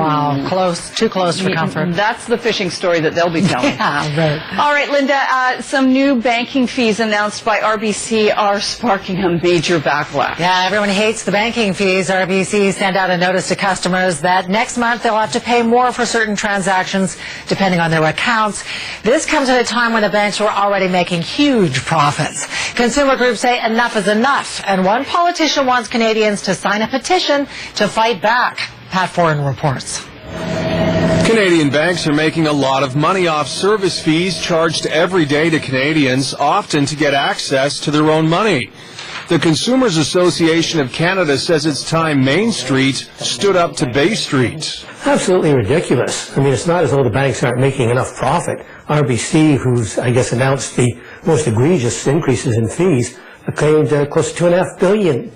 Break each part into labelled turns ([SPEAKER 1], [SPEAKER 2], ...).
[SPEAKER 1] Wow, close, too close for comfort.
[SPEAKER 2] That's the fishing story that they'll be telling.
[SPEAKER 1] Yeah, right.
[SPEAKER 2] All right, Linda, some new banking fees announced by RBC are sparking a major backlash.
[SPEAKER 1] Yeah, everyone hates the banking fees. RBC sent out a notice to customers that next month they'll have to pay more for certain transactions depending on their accounts. This comes at a time when the banks were already making huge profits. Consumer groups say enough is enough, and one politician wants Canadians to sign a petition to fight back. Pat Foran reports.
[SPEAKER 3] Canadian banks are making a lot of money off service fees charged every day to Canadians, often to get access to their own money. The Consumers Association of Canada says it's time Main Street stood up to Bay Street.
[SPEAKER 4] Absolutely ridiculous. I mean, it's not as though the banks aren't making enough profit. RBC, who's, I guess, announced the most egregious increases in fees, claimed close to $2.5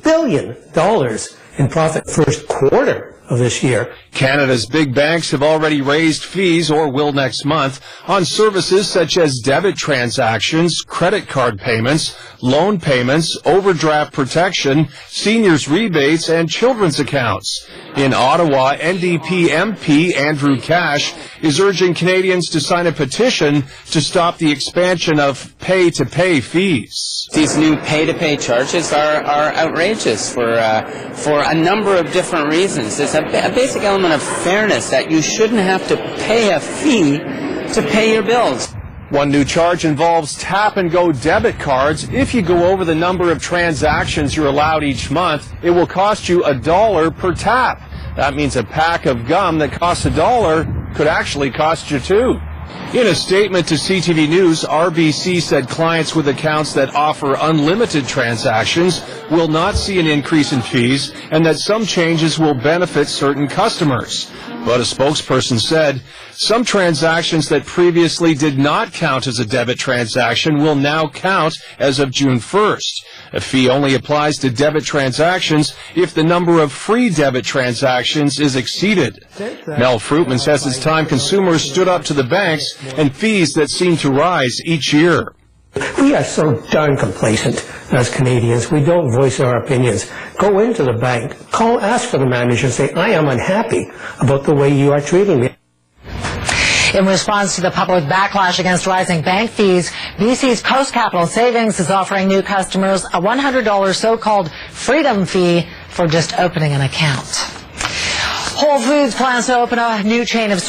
[SPEAKER 4] billion in profit first quarter of this year.
[SPEAKER 3] Canada's big banks have already raised fees, or will next month, on services such as debit transactions, credit card payments, loan payments, overdraft protection, seniors rebates, and children's accounts. In Ottawa, NDP MP Andrew Cash is urging Canadians to sign a petition to stop the expansion of pay-to-pay fees.
[SPEAKER 5] These new pay-to-pay charges are outrageous for a number of different reasons. There's a basic element of fairness that you shouldn't have to pay a fee to pay your bills.
[SPEAKER 3] One new charge involves tap-and-go debit cards. If you go over the number of transactions you're allowed each month, it will cost you $1 per tap. That means a pack of gum that costs $1 could actually cost you $2. In a statement to CTV News, RBC said clients with accounts that offer unlimited transactions will not see an increase in fees, and that some changes will benefit certain customers. But a spokesperson said some transactions that previously did not count as a debit transaction will now count as of June 1st. A fee only applies to debit transactions if the number of free debit transactions is exceeded. Mel Fruitman says it's time consumers stood up to the banks and fees that seem to rise each year.
[SPEAKER 4] We are so darn complacent as Canadians. We don't voice our opinions. Go into the bank, ask for the manager, say, I am unhappy about the way you are treating me.
[SPEAKER 1] In response to the public backlash against rising bank fees, BC's Coast Capital Savings is offering new customers a $100 so-called freedom fee for just opening an account. Whole Foods plans to open a new chain of